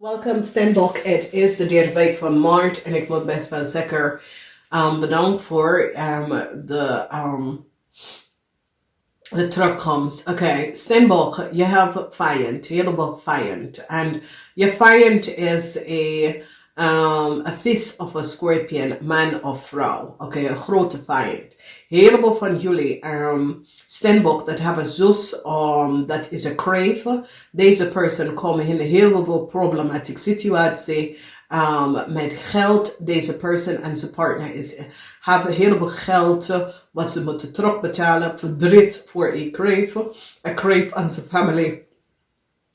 Welkom STEENBOK, het is de derde week van maart en ik moet best wel zeker bedanken voor de terugkomst. Oké, STEENBOK, je hebt vijand, helemaal vijand. En je vijand is a vis of a scorpion, man of vrouw. Oké, een grote vijand. Helemaal van jullie, STEENBOK, dat hebben zus, dat is een crave. Deze persoon komt in een heleboel problematische situatie met geld. Deze persoon en zijn partner hebben een heleboel geld wat ze moeten terugbetalen. Verdriet voor een crave. Een crave aan zijn familie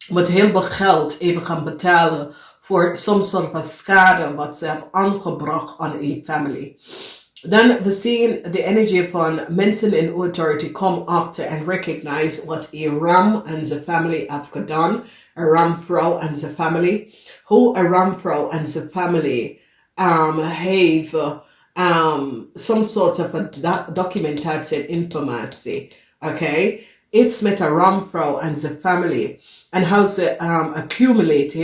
moet heel veel geld even gaan betalen voor soms soort van schade wat ze hebben aangebracht aan een familie. Dan we zien de energie van mensen in authority komen achter en recognize wat een ram en zijn familie heeft gedaan. Een ramvrouw en zijn familie. Hoe een ramvrouw en zijn familie heeft some soort van documentatie en informatie. Oké? Iets met een ramvrouw en zijn familie. En hoe ze accumulate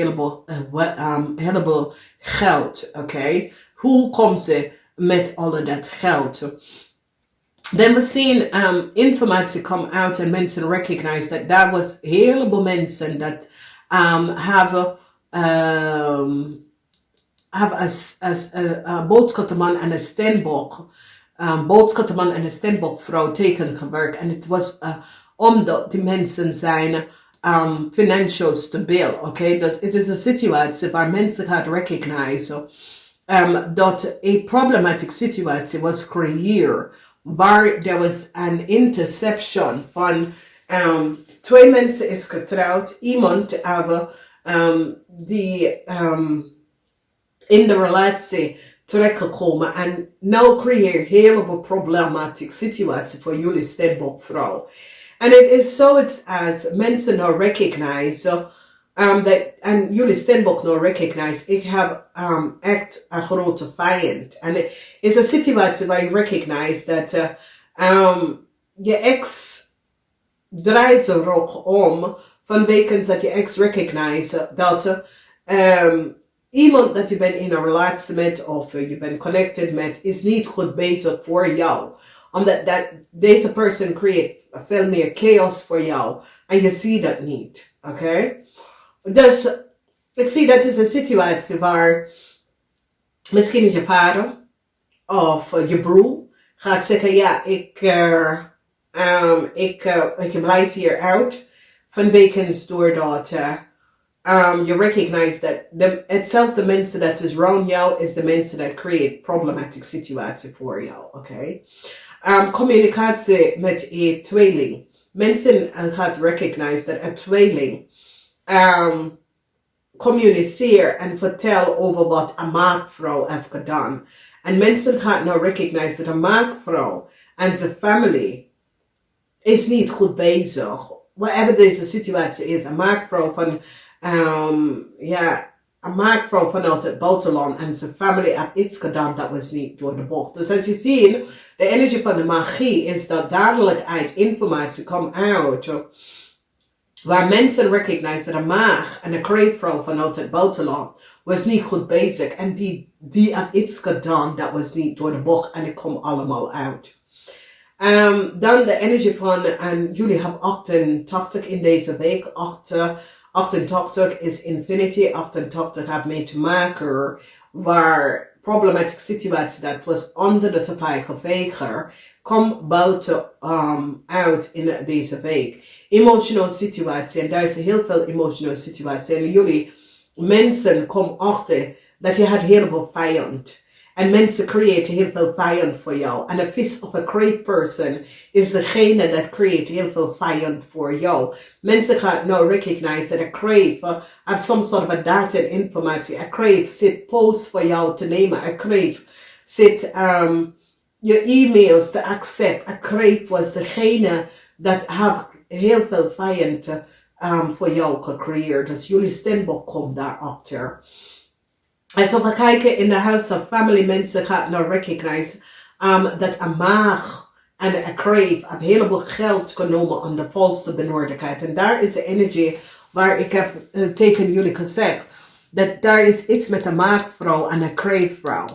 heleboel geld. Oké? Hoe komt ze met al dat geld? Dan we zien informatie come out en mensen recognize dat daar was een heleboel mensen dat hebben als boodschappenman en een STEENBOK, boodschappenman en een STEENBOK vrouw tegengewerkt. En het was omdat die mensen zijn financieel stabiel. Oké? Dus het is een situatie waar mensen gaan recognize dat een problematische situatie was gecreëerd. Waar er was een interception van twee mensen is getrouwd. Iemand die in de relatie terechtgekomen. En nou creëer een heleboel problematische situatie voor jullie STEENBOK vrouw. En het is zoiets als mensen nou recognize en jullie STEENBOK nou recognize, ik heb echt een grote vijand. En het is een situatie waar je recognize dat je ex draait zijn rug om vanwege dat je ex recognize dat iemand dat je bent in een relatie met of je bent connected met is niet goed bezig voor jou. Omdat deze persoon creëert veel meer chaos voor jou en je ziet dat niet. Oké? Dus ik zie dat is een situatie waar misschien is je vader of je broer gaat zeggen, ja, ik blijf hier uit vanwege doordat je recognize dat hetzelfde mensen dat is rond jou is de mensen dat creëert problematische situatie voor jou. Oké? Communicatie met een tweeling. Mensen gaan recognize dat een tweeling communiceer en vertel over wat een maakvrouw heeft gedaan. En mensen gaan nou recognize dat een maakvrouw en zijn familie is niet goed bezig. Whatever deze situatie is, een maakvrouw van een maakvrouw vanuit het buitenland en zijn familie heeft iets gedaan dat was niet door de bocht. Dus als je ziet, de energie van de magie is dat dadelijk uit informatie komt uit. Waar mensen recognize dat een maag en een kreefvrouw vanuit het buitenland was niet goed bezig. En die had iets gedaan dat was niet door de bocht en het komt allemaal uit. Dan de energie van, en jullie hebben 88 in deze week. 88 is infinity. 88 heeft mee te maken waar problematische situatie dat was onder de tapijt geveegd. Kom buiten uit in deze week. Emotionele situatie. En daar is heel veel emotionele situatie. En jullie mensen komen achter dat je had heel veel vijand. En mensen creëren heel veel vijand voor jou. En een vis of een crave person is degene dat creëert heel veel vijand voor jou. Mensen gaan nou recognize dat een crave heeft some sort of data en informatie. Een crave zit posts voor jou te nemen. Een crave zit je e-mails te accepten. Een crave was degene dat heeft heel veel vijand voor jou gecreëerd. Dus jullie STEENBOK komt daarachter. En zo we kijken in de House of Family, mensen gaan nou recognize dat een maag en een crave een heleboel geld genomen aan de valse benordelijkheid. En daar is de energie waar ik heb tegen jullie gezegd. dat daar is iets met een maakvrouw en een kreefvrouw.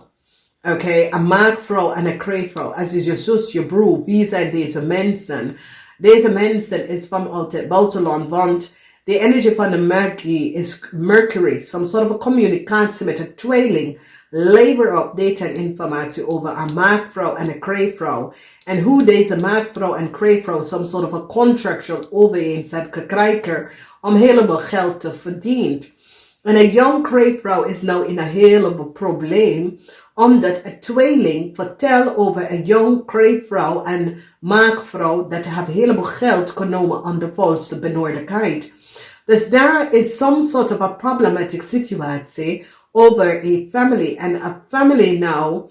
Oké, een maakvrouw en een kreefvrouw. Als is je zus, je broer, wie zijn deze mensen? Deze mensen is vanuit het buitenland, want de energie van de Mercury is Mercury. Some sort of a communicatie met een tweeling. Lever op data en informatie over een maakvrouw en een kreefvrouw. En hoe deze maakvrouw en kreefvrouw some sort of a contractual overeenkomst heeft gekregen om heleboel geld te verdienen. En een jong kreefvrouw is nou in een heleboel probleem, omdat een tweeling vertelt over een jong kreefvrouw en maakvrouw dat hij heleboel geld genomen aan de volste benodigdheid. Dus daar is some sort of a problematic situatie over a family. En a family now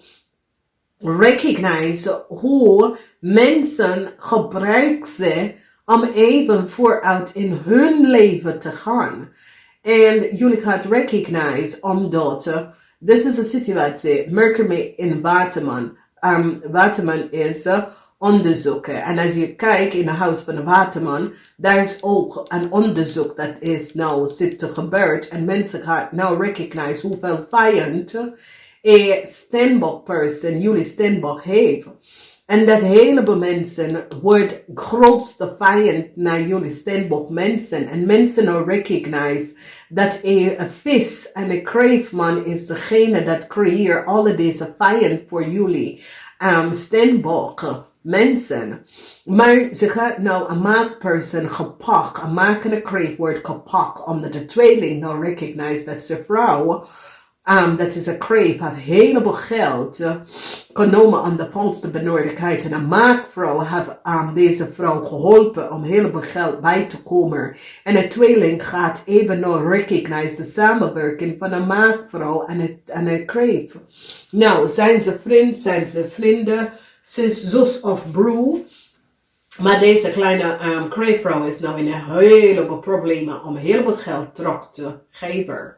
recognize hoe mensen gebruiken ze om even vooruit in hun leven te gaan. En jullie gaan recognize omdat this is a situatie, Mercury in Waterman. Waterman is onderzoeken. En als je kijkt in het huis van de Waterman, daar is ook een onderzoek dat is nou zit te gebeuren. En mensen gaan nou recognize hoeveel vijand een Steenbok person, jullie Steenbok heeft. En dat heleboel mensen wordt grootste vijand naar jullie Steenbok mensen. En mensen nou recognize dat een vis en een kreefman is degene dat creëert alle deze vijand voor jullie Steenbok mensen. Maar ze gaat nou een maakperson gepakt. Een makende kreef wordt gepakt omdat de tweeling nou recognize dat ze vrouw dat is een kreef, heeft heleboel geld genomen aan de volste benodigdheid. En een maakvrouw heeft deze vrouw geholpen om heleboel geld bij te komen. En een tweeling gaat even nou recognize de samenwerking van een maakvrouw en een kreef. Nou, zijn ze vriend, zijn ze vrienden, zus of broer. Maar deze kleine kreefvrouw is nou in een heleboel problemen om heleboel geld terug te geven.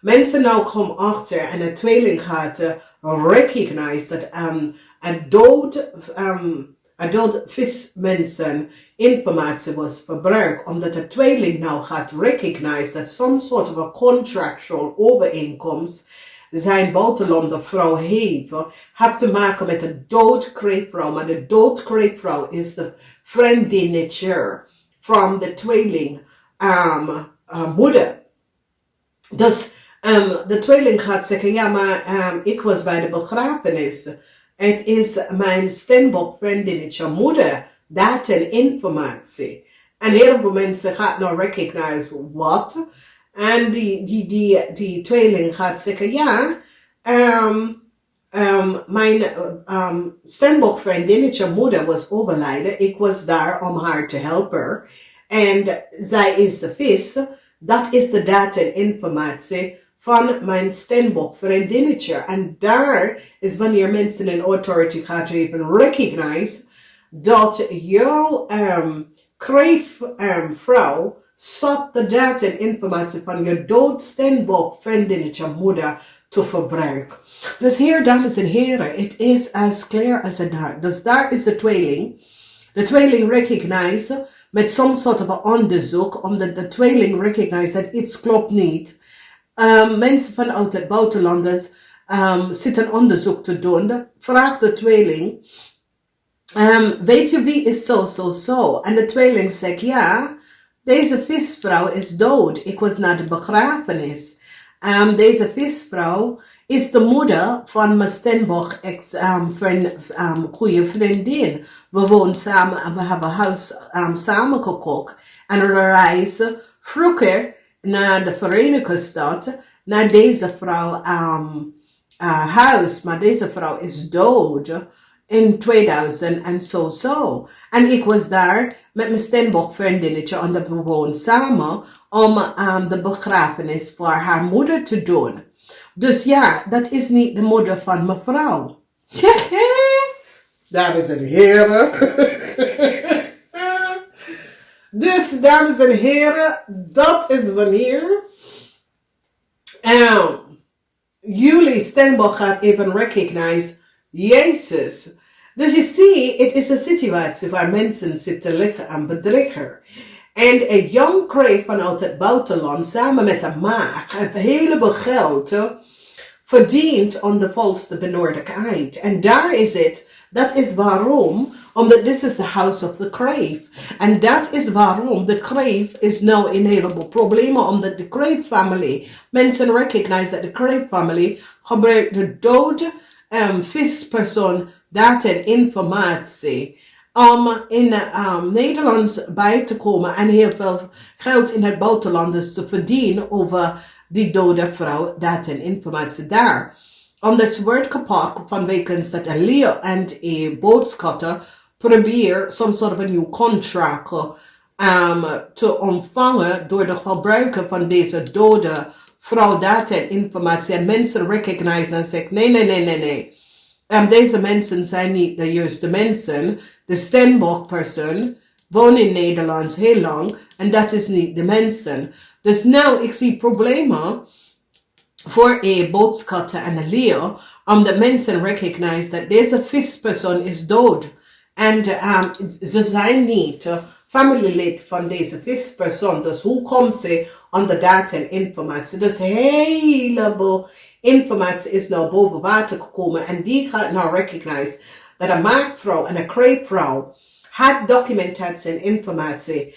Mensen nou komen achter en een tweeling gaat recognize dat een dood vismensen informatie was verbruikt. Omdat de tweeling nou gaat recognize dat some sort of a contractual overeenkomst zijn buitenlander vrouw heeft te maken met de dood kreefvrouw. Maar de dood kreefvrouw is de vriendinnetje van de tweeling moeder. Dus de tweeling gaat zeggen, ja, maar ik was bij de begrafenis. Het is mijn Steenbok vriendinnetje moeder. Dat en informatie. En heel veel mensen gaan nou recognize wat. En die tweeling gaat zeggen, ja, mijn Steenbok vriendinnetje moeder was overlijden. Ik was daar om haar te helpen. En zij is de vis. Dat is de data en informatie van mijn Steenbok vriendinnetje. En daar is wanneer mensen in authority gaat even recognize dat jouw kreefvrouw zat de data en informatie van je dood Steenbok vriendinnetje moeder te verbruiken. Dus hier, dames en heren, het is as clear as a day. Dus daar is de tweeling. De tweeling recognize met some sort of onderzoek, omdat de tweeling recognize dat iets klopt niet. Mensen vanuit het buitenlanders zitten onderzoek te doen. Vraag de tweeling, weet je wie is zo? En de tweeling zegt, ja, deze visvrouw is dood. Ik was naar de begrafenis. Deze visvrouw is de moeder van mijn Steenbok goede vriendin. We wonen samen en we hebben huis samen gekookt. En we reizen vroeger naar de Verenigde Staten, naar deze vrouw huis. Maar deze vrouw is dood in 2000 en zo. En ik was daar met mijn Steenbok vriendinnetje en we woonden samen om de begrafenis voor haar moeder te doen. Dus ja, dat is niet de moeder van mevrouw. Dames en heren. Dus, dames en heren, dat is wanneer jullie Steenbok gaat even recognize Jezus. Dus je ziet, het is een situatie waar mensen zitten liggen aan bedrieger. En een jong kreeg vanuit het buitenland samen met een maag een heleboel geld verdiend aan de volste benodigdheid. En daar is het. Dat is waarom. Omdat this is the house of the crave. En dat is waarom de crave is nou een heleboel problemen. Omdat de crave family, mensen recognize dat de crave family gebruikt de dode vispersoon data en informatie om in Nederlands bij te komen en heel veel geld in het buitenland dus te verdienen over die dode vrouw, data en informatie daar. Omdat ze wordt gepakt vanwege dat een leeuw en een boodschatter probeert soms soort van een nieuw contract te ontvangen door de gebruiker van deze dode vrouw, data en informatie. En mensen recognize en zeggen nee. Deze mensen zijn niet de juiste mensen. De STEENBOK persoon woont in Nederland heel lang en dat is niet de mensen. Dus nou, ik zie problemen voor een boodschatter en een leeuw, omdat mensen recognize dat deze vispersoon is dood. En ze zijn niet familielid van deze vispersoon. Dus hoe komt ze aan de data en informatie? Dus een heleboel informatie is nou boven water gekomen. En die gaat nou recognize dat een maagvrouw en een kreefvrouw had documentatie en informatie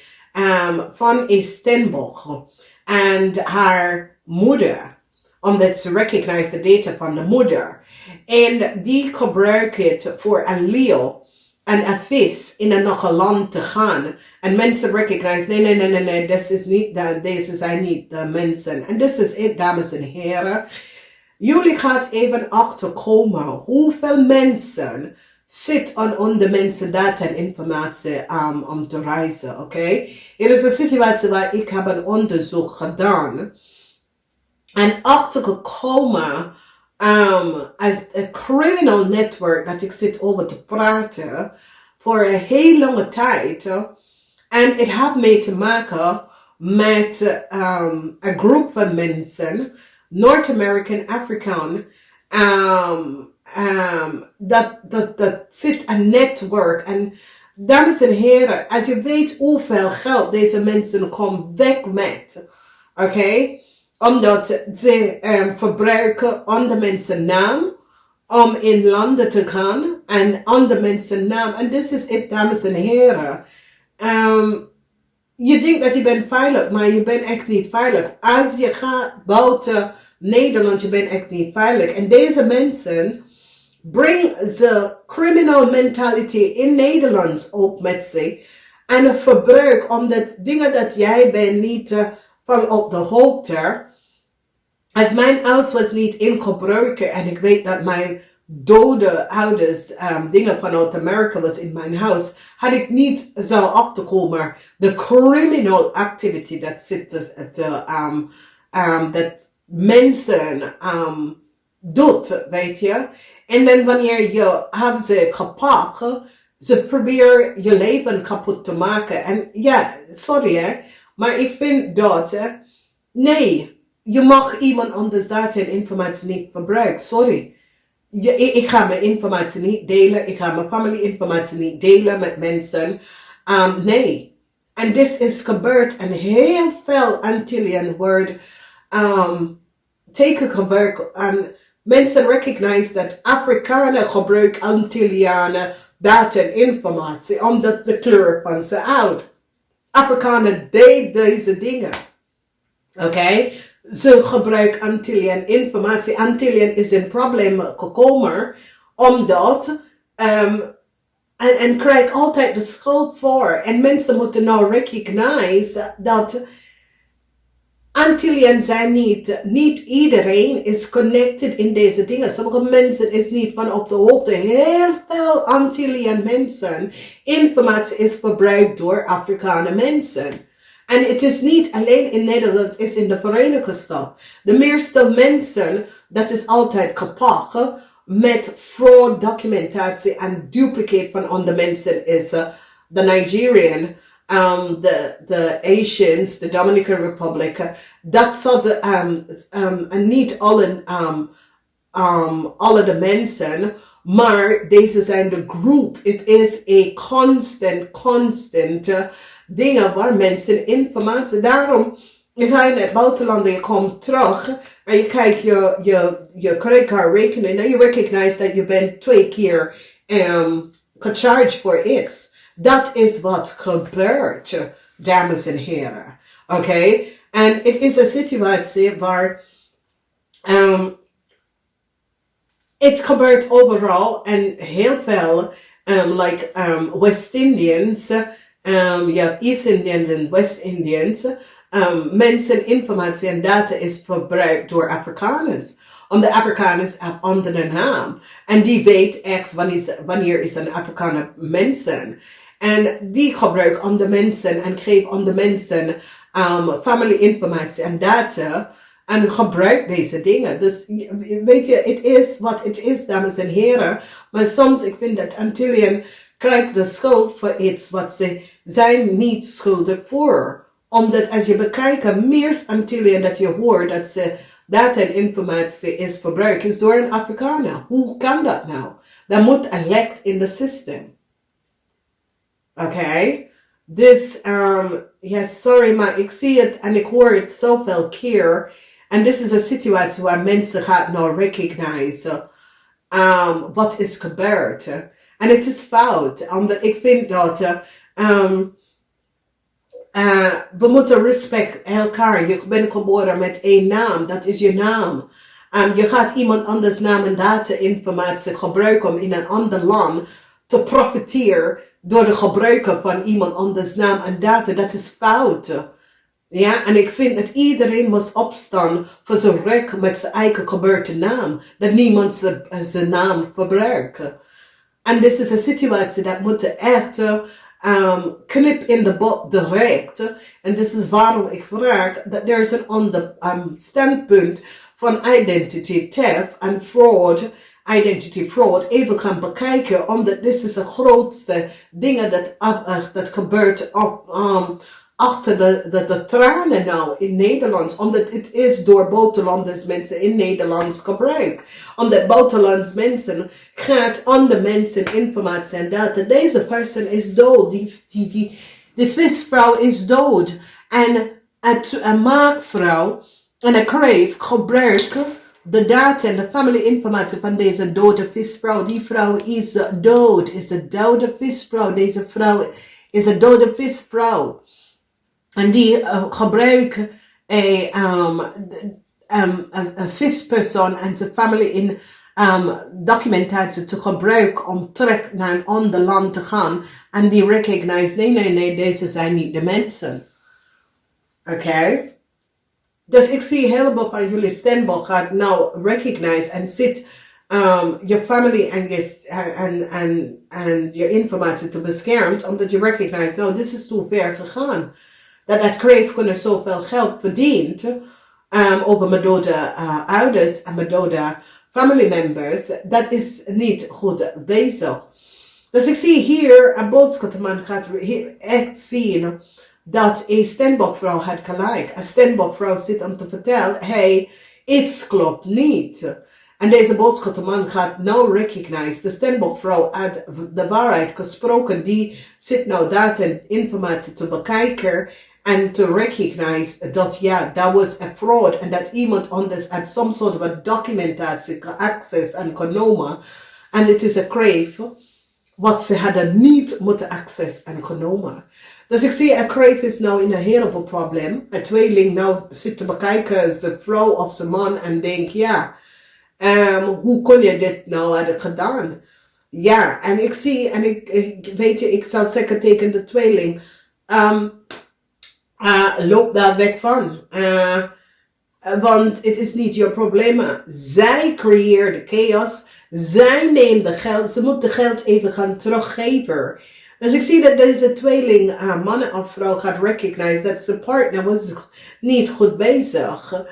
van een STEENBOK. En haar moeder, omdat ze recognize de data van de moeder. En die gebruikt het voor een leeuw en een vis in een nog een land te gaan. En mensen recognize, nee, deze zijn niet de mensen. En dit is het, dames en heren. Jullie gaan even achterkomen hoeveel mensen zit aan de mensen data en informatie om te reizen, oké? Het is een situatie waar ik heb een onderzoek gedaan. En achtergekomen een criminal network dat ik zit over te praten voor een heel lange tijd. En het heeft mee te maken met een groep van mensen, North American, Afrikaan, dat zit een netwerk. En dames en heren, als je weet hoeveel geld deze mensen komen weg met, oké? Omdat ze verbruiken andere mensen naam om in landen te gaan en andere mensen naam. En dit is het, dames en heren. Je denkt dat je bent veilig, maar je bent echt niet veilig. Als je gaat buiten Nederland, je bent echt niet veilig. En deze mensen brengen ze criminal mentality in Nederland op met zich. En het verbruik, omdat dingen dat jij bent niet van op de hoogte. Als mijn huis was niet in gebruiken en ik weet dat mijn dode ouders dingen vanuit Amerika was in mijn huis, had ik niet zo op te komen. De criminal activity dat zit dat mensen doet, weet je. En dan wanneer je hebt ze gepakt, ze proberen je leven kapot te maken. En ja, sorry hè, maar ik vind dat, nee. Je mag iemand anders data en informatie niet gebruiken. Sorry. Ik ga mijn informatie niet delen. Ik ga mijn familie-informatie niet delen met mensen. Nee. En dit is gebeurd en heel veel Antillian wordt tegengewerkt. En mensen recognize dat Afrikanen gebruiken Antillianen data en informatie. Omdat de kleur van ze oud. Afrikanen deed deze dingen. Oké? Ze gebruiken Antillian informatie. Antillian is in problemen gekomen omdat en krijgt altijd de schuld voor. En mensen moeten nou recognize dat Antillian zijn niet iedereen is connected in deze dingen. Sommige mensen is niet van op de hoogte. Heel veel Antillian mensen. Informatie is verbruikt door Afrikaanse mensen. En het is niet alleen in Nederland, het is in de Verenigde Staten. De meeste mensen, dat is altijd gepakt met fraud documentatie en duplicate van andere mensen is de Nigerian, de Asians, de Dominican Republic. Dat zal niet alle de mensen, maar deze zijn de groep. Het is een constant dingen waar mensen informatie. Daarom ga je naar het buitenland en je komt terug en je kijkt je creditcardrekening en je recognize dat je bent 2 keer gecharged voor iets. Dat is wat gebeurt, dames en heren. Oké? En het is een situatie waar het gebeurt overal en heel veel, West Indians, je hebt East Indians en West Indians, mensen, informatie en data is verbruikt door Afrikaners. Omdat Afrikaners hebben andere naam. En die weet echt wanneer is een Afrikaner mensen. En die gebruikt andere mensen en geeft andere mensen family informatie en data. En gebruik deze dingen. Dus weet je, het is wat het is, dames en heren. Maar soms, ik vind dat Antillian krijgt de schuld voor iets wat ze zijn niet schuldig voor. Omdat als je bekijkt, meer Antillian dat je hoort dat ze data en informatie is verbruikt, is door een Afrikaner. Hoe kan dat nou? Dat moet een licht in het systeem. Oké? Dus, ja, sorry, maar ik zie het en ik hoor het zoveel keer. En dit is een situatie waar mensen gaan nou recognize wat is gebeurd. En het is fout, omdat ik vind dat we moeten respect elkaar. Je bent geboren met één naam, dat is je naam. Je gaat iemand anders naam en data informatie gebruiken om in een ander land te profiteren door de gebruiken van iemand anders naam en data. Dat is fout. Ja, en ik vind dat iedereen moet opstaan voor zijn recht met zijn eigen gebeurde naam. Dat niemand zijn naam verbruikt. En dit is een situatie dat moet echt knip in de recht. En dit is waarom ik vraag dat er is een ander standpunt van identity theft en fraud, identity fraud, even gaan bekijken. Omdat dit is de grootste dingen dat gebeurt achter de tranen nou in Nederland. Omdat het is door buitenlanders mensen in Nederlands gebruikt. Omdat buitenlands mensen gaat andere mensen informatie en data. Deze persoon is dood. Die visvrouw is dood. En een maakvrouw en een kreef gebruikt de data en de family informatie van deze dode visvrouw. Die vrouw is dood. Is een dode visvrouw. Deze vrouw is een dode visvrouw. En die gebruiken een vispersoon en zijn family in documentatie te gebruiken om terug naar een ander land te gaan. En die recognize, nee, deze zijn niet de mensen. Oké? Dus ik zie een heleboel van jullie STEENBOK gaat nou recognize en zit je family en je informatie te beschermen, omdat je recognize, nou, dit is te ver gegaan. Dat kreef kunnen zoveel geld verdient over mijn dode ouders en mijn dode family members. Dat is niet goed bezig. Dus ik zie hier een boodschapman gaat echt zien dat een STEENBOK-vrouw had gelijk. Een STEENBOK-vrouw zit om te vertellen, hey, iets klopt niet. En deze boodschapman gaat nou recognize, de STEENBOK-vrouw had de waarheid gesproken, die zit nou data en informatie te bekijken. En to recognize dat ja, dat was een fraud en dat iemand anders had some soort of documentatie access en genomen. En het is een kreef wat ze hadden niet moeten access en genomen. Dus ik zie een kreef is nou in een heleboel probleem. Een tweeling nou zit te bekijken zijn vrouw of zijn man en denkt ja, hoe kon je dit nou hebben gedaan? Ja, en ik zie en ik weet je, ik zal zeggen tegen de tweeling, loop daar weg van. Want het is niet je probleem. Zij creëert de chaos. Zij neemt de geld. Ze moet de geld even gaan teruggeven. Dus ik zie dat deze tweeling, man of vrouw, gaat recognize dat zijn partner was niet goed bezig.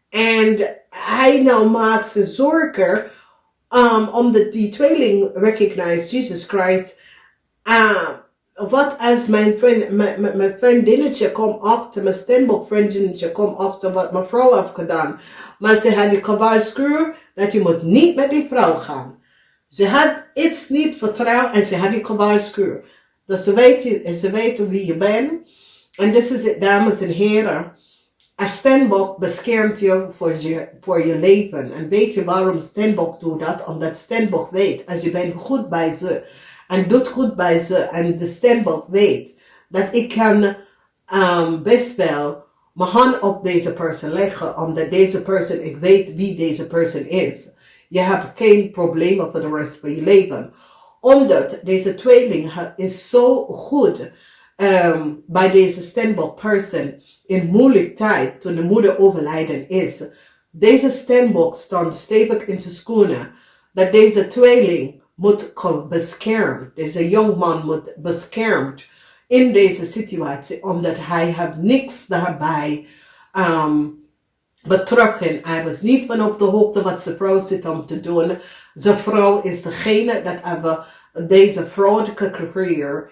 En hij nou maakt zich zorgen omdat die tweeling recognize Jesus Christ. Wat als mijn vriendinnetje komt achter, mijn STEENBOK vriendinnetje komt achter wat mijn vrouw heeft gedaan. Maar ze had je gewaarschuwd dat je moet niet met die vrouw gaan. Ze had iets niet vertrouwd en ze had je gewaarschuwd. Dus ze weten wie je bent. En dus is het, dames en heren. Een steenbok beschermt je voor je leven. En weet je waarom steenbok doet dat? Omdat steenbok weet, als je bent goed bij ze en doet goed bij ze en de steenbok weet dat ik kan best wel mijn hand op deze persoon leggen, omdat deze persoon, ik weet wie deze persoon is. Je hebt geen problemen voor de rest van je leven. Omdat deze tweeling is zo goed bij deze steenbok person in moeilijke tijd, toen de moeder overlijden is. Deze steenbok stond stevig in zijn schoenen, dat deze tweeling moet beschermd, deze jongman moet beschermd in deze situatie, omdat hij heeft niks daarbij betrokken. Hij was niet van op de hoogte wat zijn vrouw zit om te doen. Zijn vrouw is degene dat hebben deze fraud gecreëerd.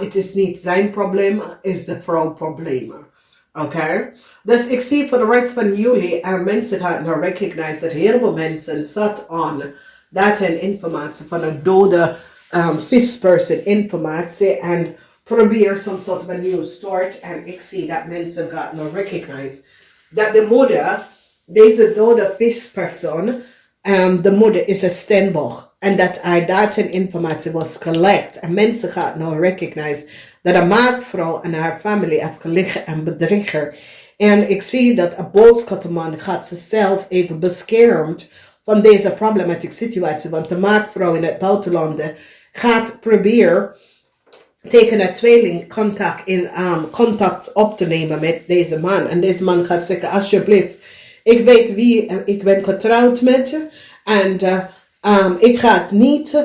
Het is niet zijn probleem, is de vrouw probleem. Oké? Dus ik zie voor de rest van jullie, mensen gaan nou recognize dat heel veel mensen zat aan data en informatie van een dode visperson informatie en probeer some soort van nieuw start. En ik zie dat mensen gaan nou recognize dat de moeder, deze dode visperson, de moeder is een steenbok. En dat hij data en informatie was collect. En mensen gaan nou recognize dat een maakvrouw en haar familie heeft gelegen en bedrieger. En ik zie dat een boodschappenman gaat zichzelf even beschermd van deze problematische situatie. Want de maakvrouw in het buitenland gaat proberen tegen een tweeling contact op te nemen met deze man. En deze man gaat zeggen, alsjeblieft, ik weet wie ik ben getrouwd met. En ik ga het niet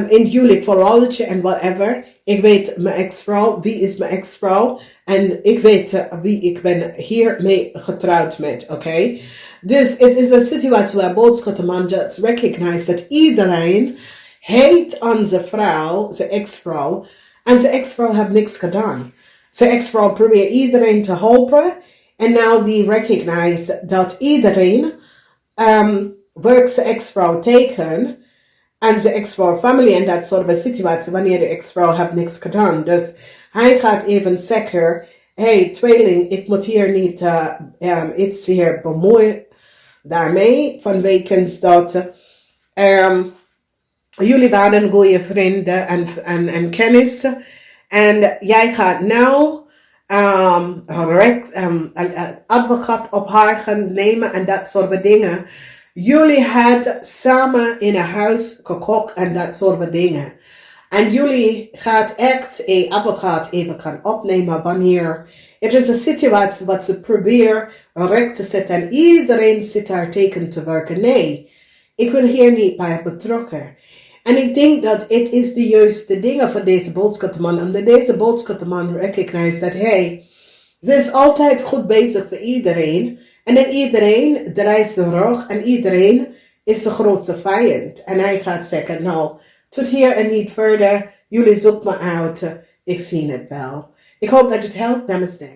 in jullie verhaaltje en whatever. Ik weet mijn ex-vrouw, wie is mijn ex-vrouw. En ik weet wie ik ben hiermee getrouwd met, oké? Dus het is een situatie waar boodschappenman just recognize dat iedereen heet aan zijn vrouw, zijn ex-vrouw. En zijn ex-vrouw heeft niks gedaan. Zijn ex-vrouw probeert iedereen te helpen. En nou die recognize dat iedereen werkt zijn ex-vrouw tegen. En zijn ex-vrouw familie en dat soort van situatie wanneer de ex-vrouw heeft niks gedaan. Dus hij gaat even zeggen, hey tweeling, ik moet hier niet iets hier bemoeien daarmee. Vanwege dat jullie waren goede vrienden en kennissen. En jij gaat nou advocaat op haar gaan nemen en dat soort van dingen. Jullie hadden samen in een huis gekookt en dat soort van dingen. En jullie gaat echt een advocaat even gaan opnemen wanneer het is een situatie wat ze proberen recht te zetten. En iedereen zit daar tegen te werken. Nee, ik wil hier niet bij betrokken. En ik denk dat het is de juiste dingen voor deze boodschappenman. Omdat deze boodschappenman recognize dat ze is altijd goed bezig voor iedereen. En dan iedereen draait de rug en iedereen is de grootste vijand. En hij gaat zeggen, nou, tot hier en niet verder. Jullie zoeken me uit. Ik zie het wel. Ik hoop dat het helpt. Namaste.